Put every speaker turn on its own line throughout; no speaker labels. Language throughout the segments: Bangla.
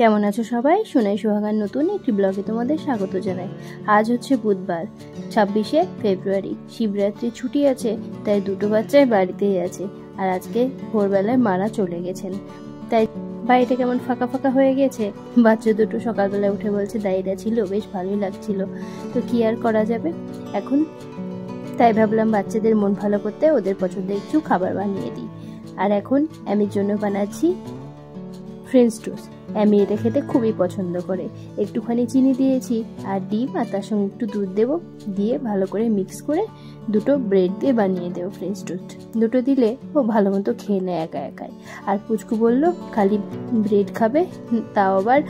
কেমন আছো সবাই? সোনাই সোহাগার নতুন একটি ব্লগে তোমাদের স্বাগত জানাই। আজ হচ্ছে বুধবার 26শে ফেব্রুয়ারি, শিবরাত্রির ছুটি আছে, তাই দুটো বাচ্চাই বাড়িতেই আছে। আর আজকে ভোরবেলায় মারা চলে গেছেন, তাই বাড়িটা কেমন ফাঁকা ফাঁকা হয়ে গেছে। বাচ্চা দুটো সকালবেলায় উঠে বলছে দাইরা ছিল, বেশ ভালোই লাগছিল। তো কি আর করা যাবে এখন, তাই ভাবলাম বাচ্চাদের মন ভালো করতে ওদের পছন্দের একটু খাবার বানিয়ে দিই। আর এখন অ্যামির জন্য বানাচ্ছি ফ্রেঞ্চ টোস্ট। অ্যামি এটা খেতে খুবই পছন্দ করে। একটুখানি চিনি দিয়েছি আর ডিম, আর তার সঙ্গে একটু দুধ দেবো, দিয়ে ভালো করে মিক্স করে দুটো ব্রেড দিয়ে বানিয়ে দেবো ফ্রেঞ্চ টোস্ট। দুটো দিলে ও ভালো মতো খেয়ে নেয় একা একাই। আর পুচকু বলল খালি ব্রেড খাবে, তাও আবার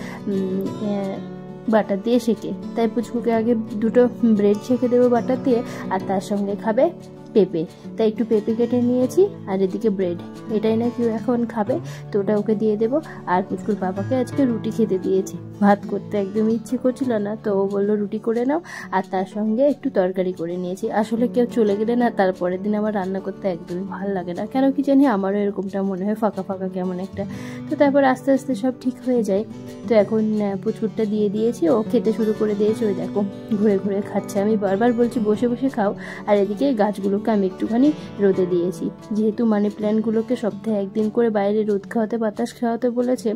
বাটার দিয়ে সেঁকে। তাই পুচকুকে আগে দুটো ব্রেড সেঁকে দেবো বাটার দিয়ে, আর তার সঙ্গে খাবে পেঁপে। তাই একটু পেঁপে কেটে নিয়েছি, আর এদিকে ব্রেড, এটাই নাকি এখন খাবে, তো ওটা ওকে দিয়ে দেবো। আর পুচকুর বাবাকে আজকে রুটি খেতে দিয়েছি, ভাত করতে একদমই ইচ্ছে করছিল না, তো ও বললো রুটি করে নাও, আর তার সঙ্গে একটু তরকারি করে নিয়েছি। আসলে কেউ চলে গেলে না, তারপরের দিন আমার রান্না করতে একদমই ভালো লাগে না, কেন কি জানি, আমারও এরকমটা মনে হয়, ফাঁকা ফাঁকা কেমন একটা। তো তারপর আস্তে আস্তে সব ঠিক হয়ে যায়। তো এখন পুচকুরটা দিয়ে দিয়েছি, ও খেতে শুরু করে দিয়েছে। ওই দেখো ঘুরে ঘুরে খাচ্ছে। আমি বারবার বলছি বসে বসে খাও। আর এদিকে গাছগুলোকে আমি একটুখানি রোদে দিয়েছি, যেহেতু মানি প্ল্যান্টগুলোকে সপ্তাহে একদিন করে বাইরে রোদ খাওয়াতে, বাতাস খাওয়াতে বলেছে,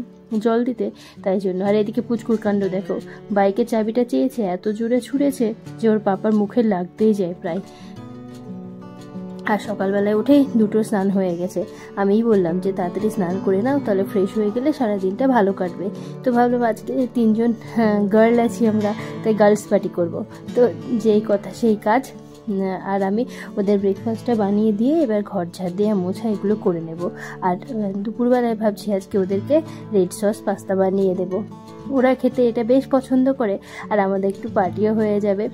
জল দিতে, তাই জন্য। আর এদিকে পুচকুর কাণ্ড দেখো, বাইকের চাবিটা চেয়েছে, এত জোরে ছুঁড়েছে যে ওর পাপার মুখে লাগতেই যায় প্রায়। আর সকালবেলায় উঠেই দুটো স্নান হয়ে গেছে। আমিই বললাম যে তাড়াতাড়ি স্নান করে নাও, তাহলে ফ্রেশ হয়ে গেলে সারাদিনটা ভালো কাটবে। তো ভাবলাম আজকে 3জন গার্ল আছি আমরা, তাই গার্লস পার্টি করব। তো যেই কথা সেই কাজ। আর আমি ওদের ব্রেকফাস্টটা বানিয়ে দিয়ে এবার ঘর ঝাড় দিয়ে মোছা এগুলো করে নেব। আর দুপুরবেলায় ভাবছি আজকে ওদেরকে রেড সস পাস্তা বানিয়ে দেব। ওরা খেতে এটা বেশ পছন্দ করে, আর আমাদের একটু পার্টিও হয়ে যাবে,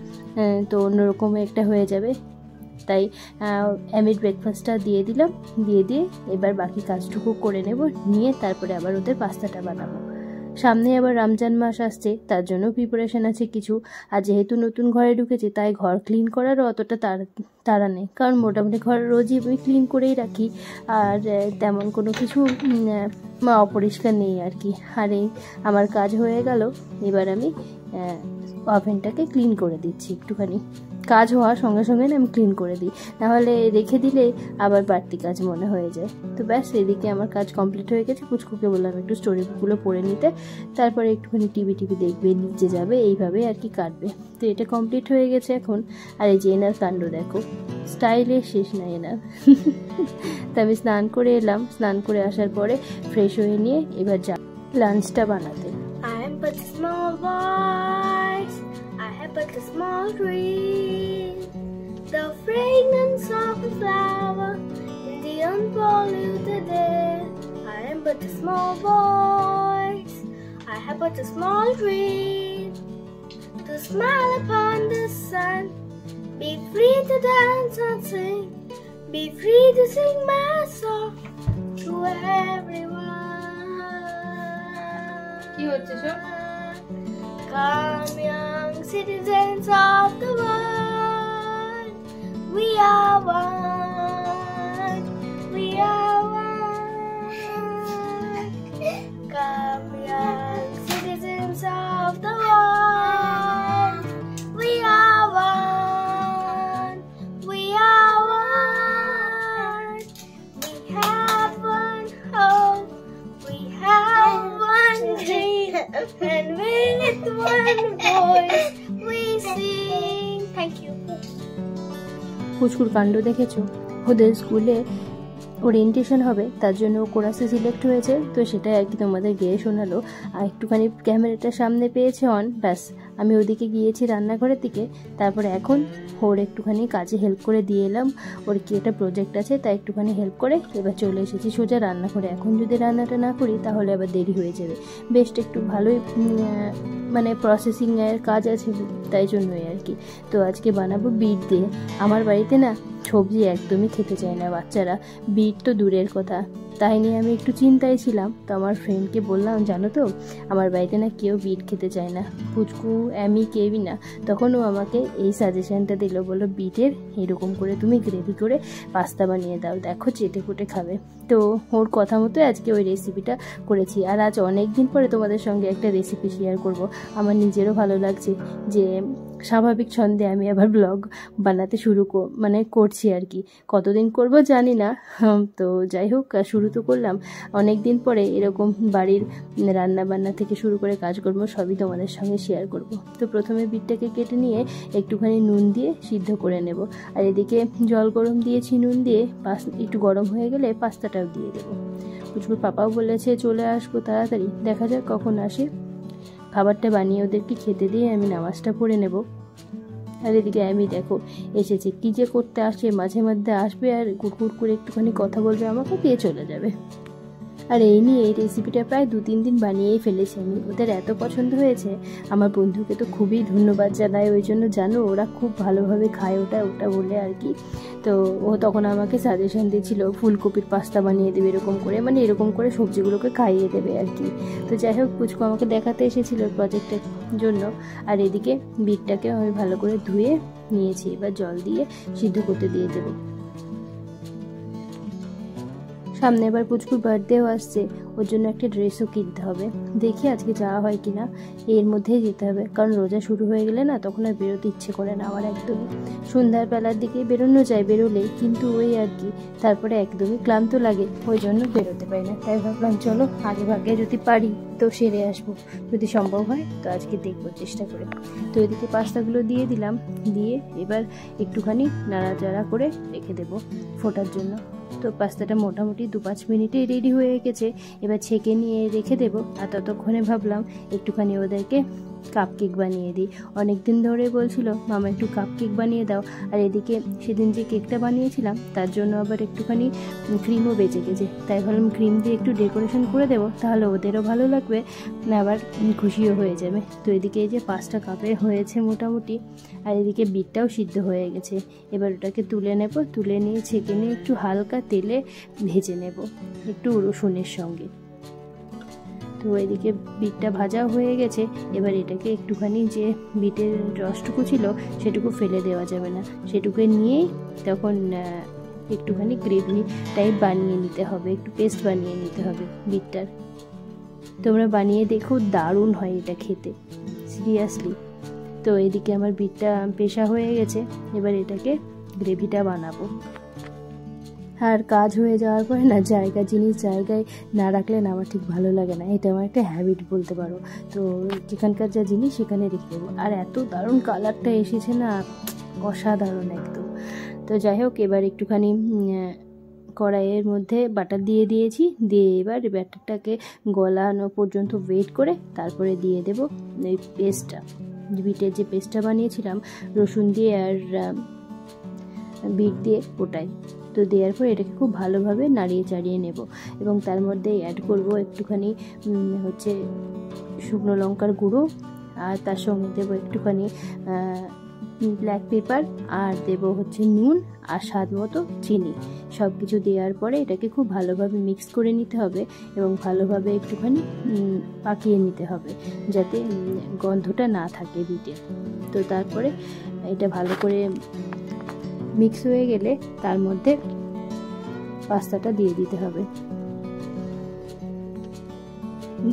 তো অন্যরকম একটা হয়ে যাবে। তাই অ্যামির ব্রেকফাস্টটা দিয়ে দিলাম, দিয়ে দিয়ে এবার বাকি কাজটুকু করে নেব, নিয়ে তারপরে আবার ওদের পাস্তাটা বানাবো। সামনে আবার রমজান মাস আসছে, তার জন্য প্রিপারেশন আছে কিছু। আর যেহেতু নতুন ঘরে ঢুকেছি, তাই ঘর ক্লিন করারও অতটা তাড়া নেই, কারণ মোটামুটি ঘর রোজই আমি ক্লিন করেই রাখি, আর তেমন কোনো কিছু অপরিষ্কার নেই আর কি। আর এই আমার কাজ হয়ে গেল, এবার আমি ওভেনটাকে ক্লিন করে দিচ্ছি একটুখানি। কাজ হওয়ার সঙ্গে সঙ্গে আমি ক্লিন করে দিই, নাহলে রেখে দিলে আবার বাড়তি কাজ মনে হয়ে যায়। তো ব্যাস, এদিকে আমার কাজ কমপ্লিট হয়ে গেছে। পুচকুকে বললাম একটু স্টোরি বুকগুলো পড়ে নিতে, তারপরে একটুখানি টিভি দেখবে, নিচে যাবে, এইভাবে আর কি কাটবে। তো এটা কমপ্লিট হয়ে গেছে এখন। আর এই যে এনার কাণ্ড দেখো, স্টাইলের শেষ নাই এনার। তো আমি স্নান করে এলাম, স্নান করে আসার পরে ফ্রেশ হয়ে নিয়ে এবার যা লাঞ্চটা বানাতে।
But a small tree, the fragrance of a flower in the unpolluted air. I am but a small voice, I have but a small dream, to smile upon the sun, be free to dance and sing, be free to sing my song to everyone. Come young citizens of the world, we are one, we are one. Come young citizens of the world, we are one, we are one. We have one hope, we have one dream, and with one voice we sing. Thank you.
পুচকুর কাণ্ড দেখেছো, ওদের স্কুলে ওরিয়েন্টেশন হবে, তার জন্য কোরাসে সিলেক্ট হয়েছে, তো সেটাই আর কি তোমাদের গেয়ে শোনালো। আর একটুখানি ক্যামেরাটা সামনে পেয়েছে অন, ব্যাস আমি ওদিকে গিয়েছি রান্নাঘরের দিকে। তারপরে এখন ওর একটুখানি কাজে হেল্প করে দিয়ে এলাম, ওর কি একটা প্রজেক্ট আছে তাই একটুখানি হেল্প করে এবার চলে এসেছি সোজা রান্নাঘরে। এখন যদি রান্নাটা না করি তাহলে আবার দেরি হয়ে যাবে। বেশ একটু ভালোই মানে প্রসেসিংয়ের কাজ আছে, তাই জন্যই আর কি। তো আজকে বানাবো বিট দিয়ে। আমার বাড়িতে না সবজি একদমই খেতে চায় না বাচ্চারা, বিট তো দূরের কথা। তাই নিয়ে আমি একটু চিন্তায় ছিলাম। তো আমার ফ্রেন্ডকে বললাম, জানো তো আমার বাড়িতে না কেউ বিট খেতে চায় না, পুচকু আমি কেউই না। তখন ও আমাকে এই সাজেশনটা দিল, বললো বিটের এরকম করে তুমি গ্রেভি করে পাস্তা বানিয়ে দাও, দেখো চেটে কুটে খাবে। তো ওর কথা মতো আজকে ওই রেসিপিটা করেছি। আর আজ অনেক দিন পরে তোমাদের সঙ্গে একটা রেসিপি শেয়ার করব। আমার নিজেরও ভালো লাগছে যে স্বাভাবিক ছন্দে আমি আবার ব্লগ বানাতে করছি আর কি। কতদিন করব জানি না, তো যাই হোক শুরু তো করলাম। অনেক দিন পরে এরকম বাড়ির রান্না বান্না থেকে শুরু করে কাজকর্ম সবই তোমাদের সঙ্গে শেয়ার করব। তো প্রথমে বিটটাকে কেটে নিয়ে একটুখানি নুন দিয়ে সিদ্ধ করে নেব। আর এদিকে জল গরম দিয়েছি নুন দিয়ে, একটু গরম হয়ে গেলে পাস্তাটাও দিয়ে দেবো। পুচকুর পাপাও বলেছে চলে আসবো তাড়াতাড়ি, দেখা যাক কখন আসে। খাবারটা বানিয়ে ওদেরকে খেতে দিয়ে আমি নামাজটা পড়ে নেব। আর এদিকে আমি দেখো এসেছে, কী যে করতে আসে, মাঝে মধ্যে আসবে আর কুকুর করে একটুখানি কথা বলবে, আমাকে দিয়ে চলে যাবে। আর এই নিয়ে এই রেসিপিটা প্রায় 2-3 দিন বানিয়েই ফেলেছি আমি। ওদের এত পছন্দ হয়েছে, আমার বন্ধুকে তো খুবই ধন্যবাদ জানাই। ওই জন্য জানো ওরা খুব ভালোভাবে খায় ওটা বলে আর কি। তো ও তখন আমাকে সাজেশন দিয়েছিল ফুলকপির পাস্তা বানিয়ে দেবে এরকম করে, মানে এরকম করে সবজিগুলোকে খাইয়ে দেবে আর কি। তো যাই হোক পুচকু আমাকে দেখাতে এসেছিলো প্রজেক্টের জন্য। আর এদিকে বিটটাকে আমি ভালো করে ধুয়ে নিয়েছি, এবার জল দিয়ে সিদ্ধ করতে দিয়ে দেবো। সামনে এবার পুচকুর বার্থডেও আসছে, ওর জন্য একটা ড্রেসও কিনতে হবে। দেখি আজকে যাওয়া হয় কিনা, এর মধ্যেই যেতে হবে, কারণ রোজা শুরু হয়ে গেলে না তখন আর বেরোতে ইচ্ছে করে না আমার একদমই। সন্ধ্যার বেলার দিকে বেরোনো যায় বেরোলে, কিন্তু ওই আর কি তারপরে একদমই ক্লান্ত লাগে, ওই জন্য বেরোতে পারি না। তাই ভাবলাম চলো আগে ভাগে যদি পারি তো সেরে আসবো, যদি সম্ভব হয় তো আজকে দেখবো চেষ্টা করে। তো এদিকে পাস্তাগুলো দিয়ে দিলাম, দিয়ে এবার একটুখানি নাড়াচাড়া করে রেখে দেবো ফোটার জন্য। তো পাস্তাটা মোটামুটি 2-5 মিনিটেই রেডি হয়ে গেছে। এবার ছেঁকে নিয়ে রেখে দেবো। আর ততক্ষণে ভাবলাম একটুখানি ওদেরকে কাপকেক বানিয়ে দিই। অনেক দিন ধরে বলছিল মামা একটু কাপকেক বানিয়ে দাও। আর এদিকে সেদিন যে কেকটা বানিয়েছিলাম তার জন্য আবার একটুখানি ক্রিমও বেঁচে গেছে, তাই ভাবলাম ক্রিম দিয়ে একটু ডেকোরেশন করে দেবো, তাহলে ওদেরও ভালো লাগবে, আবার খুশিও হয়ে যাবে। তো এদিকে এই যে 5টা কাপে হয়েছে মোটামুটি। আর এদিকে বিটটাও সিদ্ধ হয়ে গেছে। এবার ওটাকে তুলে নেব, তুলে নিয়ে ছেঁকে নিয়ে একটু হালকা তেলে ভেজে নেব একটু রসুনের সঙ্গে। তো এদিকে বিটটা ভাজাও হয়ে গেছে। এবার এটাকে একটুখানি যে বিটের রসটুকু ছিল সেটুকু ফেলে দেওয়া যাবে না, সেটুকু নিয়েই তখন একটুখানি গ্রেভি টাইপ বানিয়ে নিতে হবে, একটু পেস্ট বানিয়ে নিতে হবে বিটটার। তোমরা বানিয়ে দেখো, দারুণ হয় এটা খেতে, সিরিয়াসলি। তো এদিকে আমার বিটটা পেশা হয়ে গেছে, এবার এটাকে গ্রেভিটা বানাবো। আর কাজ হয়ে যাওয়ার পরে না জিনিস জায়গায় না রাখলে না আমার ঠিক ভালো লাগে না, এটা আমার একটা হ্যাবিট বলতে পারো। তো যেখানকার যা জিনিস সেখানে রেখে দেবো। আর এত দারুণ কালারটা এসেছে না, অসাধারণ একদম। তো যাই হোক এবার একটুখানি কড়াইয়ের মধ্যে বাটার দিয়ে দিয়েছি, দিয়ে এবার ব্যাটারটাকে গলানো পর্যন্ত ওয়েট করে তারপরে দিয়ে দেবো এই পেস্টটা, বিটের যে পেস্টটা বানিয়েছিলাম রসুন দিয়ে আর বিট দিয়ে ওটাই। তো দেওয়ার পর এটাকে খুব ভালোভাবে নাড়িয়ে চাড়িয়ে নেব এবং তার মধ্যে অ্যাড করব একটুখানি হচ্ছে শুকনো লঙ্কার গুঁড়ো, আর তার সঙ্গে দেবো একটুখানি ব্ল্যাক পেপার, আর দেবো হচ্ছে নুন, আর স্বাদ মতো চিনি। সব কিছু দেওয়ার পরে এটাকে খুব ভালোভাবে মিক্স করে নিতে হবে এবং ভালোভাবে একটুখানি পাকিয়ে নিতে হবে যাতে গন্ধটা না থাকে বিটে। তো তারপরে এটা ভালো করে মিক্স হয়ে গেলে তার মধ্যে পাস্তাটা দিয়ে দিতে হবে।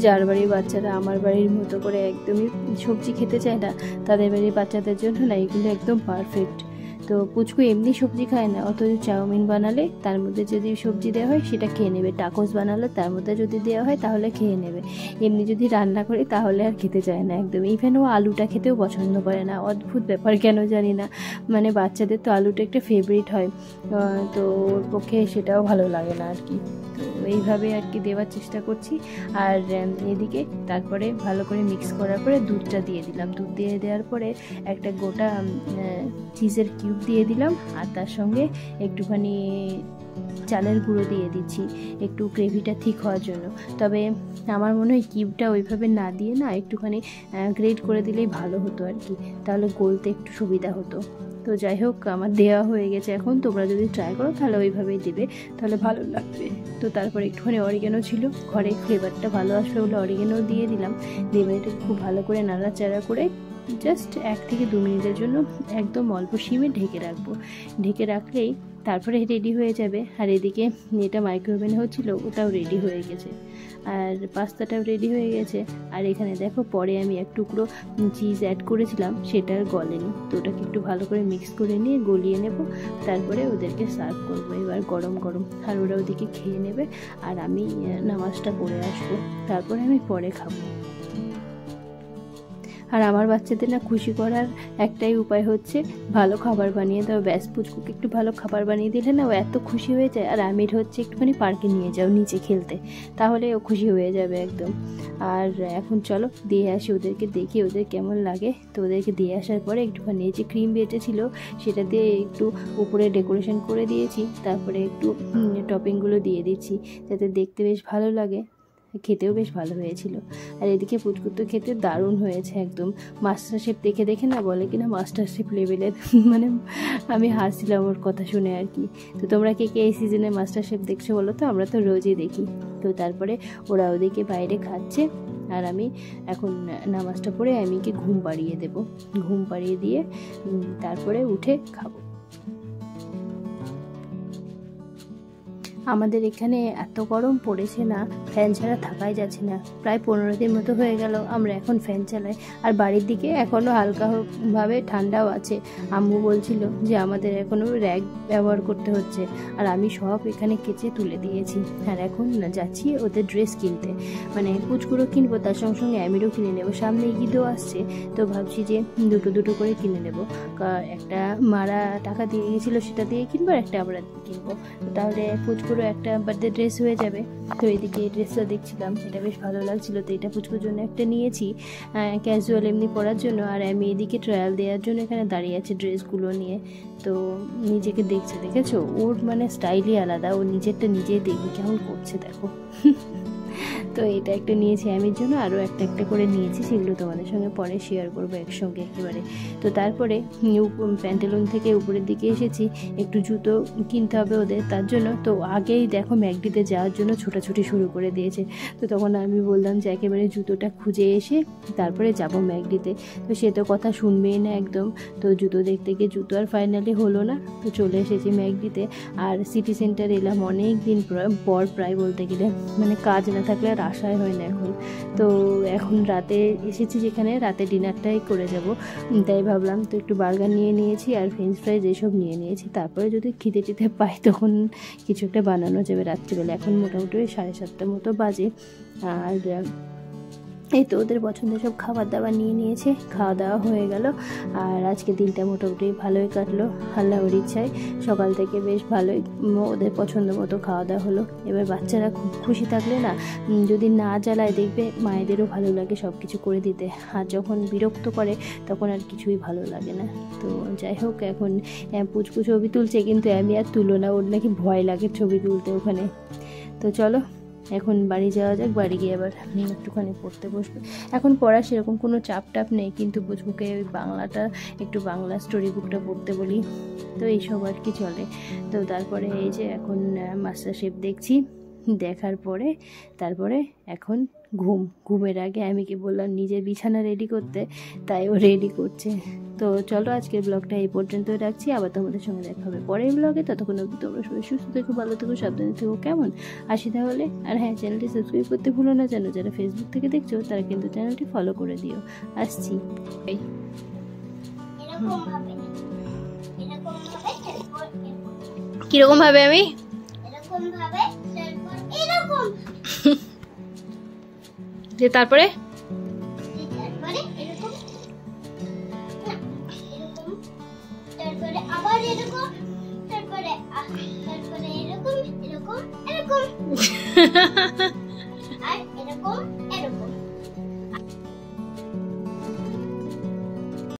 যার বাড়ির বাচ্চারা আমার বাড়ির মতো করে একদমই সবজি খেতে চায় না, তাদের বাড়ির বাচ্চাদের জন্য না এগুলো একদম পারফেক্ট। তো পুচকু এমনি সবজি খায় না, অথচ চাউমিন বানালে তার মধ্যে যদি সবজি দেওয়া হয় সেটা খেয়ে নেবে, টাকোস বানালে তার মধ্যে যদি দেওয়া হয় তাহলে খেয়ে নেবে। এমনি যদি রান্না করি তাহলে আর খেতে চায় না একদম। ইভেন ও আলুটা খেতেও পছন্দ করে না, অদ্ভুত ব্যাপার কেন জানি না। মানে বাচ্চাদের তো আলুটা একটা ফেভারিট হয়, তো ওর পক্ষে সেটাও ভালো লাগে না আর কি। তো এইভাবে আর কি দেওয়ার চেষ্টা করছি। আর এদিকে তারপরে ভালো করে মিক্স করার পরে দুধটা দিয়ে দিলাম। দুধ দিয়ে দেওয়ার পরে একটা গোটা চিজের কিউব দিয়ে দিলাম, আর তার সঙ্গে একটুখানি চালের গুঁড়ো দিয়ে দিচ্ছি একটু গ্রেভিটা ঠিক হওয়ার জন্য। তবে আমার মনে হয় কিউবটা ওইভাবে না দিয়ে না একটুখানি গ্রেট করে দিলেই ভালো হতো আর কি, তাহলে গলতে একটু সুবিধা হতো। তো যাই হোক, আমার দেওয়া হয়ে গেছে। এখন তোমরা যদি ট্রাই করো তাহলে ওইভাবেই দেবে, তাহলে ভালো লাগবে। তো তারপরে একটুখানি অরিগেনো ছিল, ঘরে ফ্লেভারটা ভালো আসবে বলে অরিগেনো দিয়ে দিলাম। দিয়ে এটাকে খুব ভালো করে নাড়াচাড়া করে জাস্ট 1 থেকে 2 মিনিটের জন্য একদম অল্প সিমে ঢেকে রাখবো। ঢেকে রাখলেই তারপরে রেডি হয়ে যাবে। আর এদিকে যেটা মাইক্রোওভেনে হচ্ছিলো ওটাও রেডি হয়ে গেছে, আর পাস্তাটাও রেডি হয়ে গেছে। আর এখানে দেখো পরে আমি এক টুকরো চিজ অ্যাড করেছিলাম, সেটা আর গলেনি, তো ওটাকে একটু ভালো করে মিক্স করে নিয়ে গলিয়ে নেব। তারপরে ওদেরকে সার্ভ করবো এবার গরম গরম। আর ওরা ওদিকে খেয়ে নেবে, আর আমি নামাজটা পড়ে আসবো, তারপরে আমি পরে খাবো। আর আমার বাচ্চাদের না খুশি করার একটাই উপায় হচ্ছে ভালো খাবার বানিয়ে দাও। ব্যাস, পুচকুকে একটু ভালো খাবার বানিয়ে দিলে না ও এত খুশি হয়ে যায়। আর আমির হচ্ছে একটুখানি পার্কে নিয়ে যাও নিচে খেলতে, তাহলে ও খুশি হয়ে যাবে একদম। আর এখন চলো দিয়ে আসি ওদেরকে, দেখি ওদের কেমন লাগে। তো ওদেরকে দিয়ে আসার পরে একটুখানি যে ক্রিম বেঁচেছিলো সেটা দিয়ে একটু উপরে ডেকোরেশন করে দিয়েছি, তারপরে একটু টপিংগুলো দিয়ে দিচ্ছি যাতে দেখতে বেশ ভালো লাগে, খেতেও বেশ ভালো হয়েছিল। আর এদিকে পুচকুর তো খেতে দারুণ হয়েছে একদম। মাস্টার শেফ দেখে দেখে না বলে কিনা মাস্টার শেফ লেভেলের, মানে আমি হাসছিলাম ওর কথা শুনে আর কি। তো তোমরা কে কে এই সিজনে মাস্টার শেফ দেখছো বলো তো? আমরা তো রোজই দেখি। তো তারপরে ওরা ওদিকে বাইরে খাচ্ছে, আর আমি এখন নামাজটা পড়ে আমিকে ঘুম পাড়িয়ে দেব। ঘুম পাড়িয়ে দিয়ে তারপরে উঠে খাবো। আমাদের এখানে এত গরম পড়েছে না, ফ্যান ছাড়া থাকাই যাচ্ছে না। প্রায় 15 দিন মতো হয়ে গেল আমরা এখন ফ্যান চালাই। আর বাড়ির দিকে এখনও হালকাভাবে ঠান্ডাও আছে। আম্মু বলছিল যে আমাদের এখনও র্যাক ব্যবহার করতে হচ্ছে, আর আমি সব এখানে কেচে তুলে দিয়েছি। আর এখন যাচ্ছি ওদের ড্রেস কিনতে, মানে কুচকুরো কিনবো, তার সঙ্গে সঙ্গে আমিরও কিনে নেবো। সামনে ঈদও আসছে, তো ভাবছি যে দুটো করে কিনে নেবো। একটা মারা টাকা দিয়ে গেছিলো সেটা দিয়ে কিনবো, আর একটা আমরা কিনবো, তাহলে পুচকুর একটা বার্থডে ড্রেস হয়ে যাবে। তো এদিকে এই ড্রেসটা দেখছিলাম, এটা বেশ ভালো লাগছিল, তো এটা পুচকুর জন্য একটা নিয়েছি ক্যাজুয়াল এমনি পরার জন্য। আর আমি এদিকে ট্রায়াল দেওয়ার জন্য এখানে দাঁড়িয়ে আছে ড্রেসগুলো নিয়ে। তো নিজেকে দেখছে, দেখেছো? ওর মানে স্টাইলই আলাদা, ও নিজেরটা নিজেই দেখবে কেমন করছে, দেখো। তো এটা একটা নিয়েছি আমির জন্য, আরও একটা করে নিয়েছি, সেগুলো তোমাদের সঙ্গে পরে শেয়ার করবো একসঙ্গে একেবারে। তো তারপরে প্যান্টালুন থেকে উপরের দিকে এসেছি, একটু জুতো কিনতে হবে ওদের, তার জন্য। তো আগেই দেখো ম্যাকডিতে যাওয়ার জন্য ছোটাছুটি শুরু করে দিয়েছে। তো তখন আমি বললাম যে একেবারে জুতোটা খুঁজে এসে তারপরে যাব ম্যাকডিতে। তো সে তো কথা শুনবেই না একদম। তো জুতো দেখতে গিয়ে জুতো আর ফাইনালি হলো না, তো চলে এসেছি ম্যাকডিতে। আর সিটি সেন্টার এলাম অনেক দিন পর, প্রায় বলতে গেলে, মানে কাজ না থাকলে আর আশাই হয় না এখন। তো এখন রাতে এসেছি, যেখানে রাতে ডিনারটাই করে যাব, তাই ভাবলাম তো একটু বার্গার নিয়ে নিয়েছি আর ফ্রেঞ্চ ফ্রাইজ এসব নিয়ে নিয়েছি। তারপরে যদি খিদে টিদে পাই তখন কিছু একটা বানানো যাবে রাত্রিবেলা। এখন মোটামুটি 7:30 মতো বাজে। আর এই তো ওদের পছন্দের সব খাবার দাবার নিয়ে নিয়েছে, খাওয়া দাওয়া হয়ে গেল। আর আজকে দিনটা মোটামুটি ভালোই কাটলো আল্লাহর ইচ্ছায়। সকাল থেকে বেশ ভালোই ওদের পছন্দ মতো খাওয়া দাওয়া হলো। এবার বাচ্চারা খুব খুশি থাকলে না, যদি না জ্বালায় দেখবে মায়েদেরও ভালো লাগে সব কিছু করে দিতে। আর যখন বিরক্ত করে তখন আর কিছুই ভালো লাগে না। তো যাই হোক, এখন পুচকু ছবি তুলছে, কিন্তু আমি আর তুলো না, ওর নাকি ভয় লাগে ছবি তুলতে ওখানে। তো চলো এখন বাড়ি যাওয়া যাক। বাড়ি গিয়ে আবার একটুখানি পড়তে বসবে। এখন পড়ার সেরকম কোনো চাপ টাপ নেই, কিন্তু বুঝবুকে ওই বাংলাটা একটু বাংলা স্টোরি বুকটা পড়তে বলি, তো এইসব আর কি চলে। তো তারপরে এই যে এখন মাস্টার শেফ দেখছি, দেখার পরে তারপরে এখন ঘুমের আগে আমি কি বললাম নিজের বিছানা রেডি করতে, তাই ও রেডি করছে। তো চলো আজকের ব্লগটা এই পর্যন্ত রাখছি, আবার তোমাদের সঙ্গে দেখা হবে পরের ব্লগে। ততক্ষণ অবধি তোমরা সবাই সুস্থ থেকো, ভালো থেকো, সাবধানে থেকো, কেমন? আসি তাহলে। আর হ্যাঁ, চ্যানেলটি সাবস্ক্রাইব করতে ভুলো না যেন। যারা ফেসবুক থেকে দেখছো তারা কিন্তু চ্যানেলটি ফলো করে দিও। আসছি। কিরকম ভাবে আমি যে তারপরে
আবার এরকম, তারপরে এরকম এরকম এরকম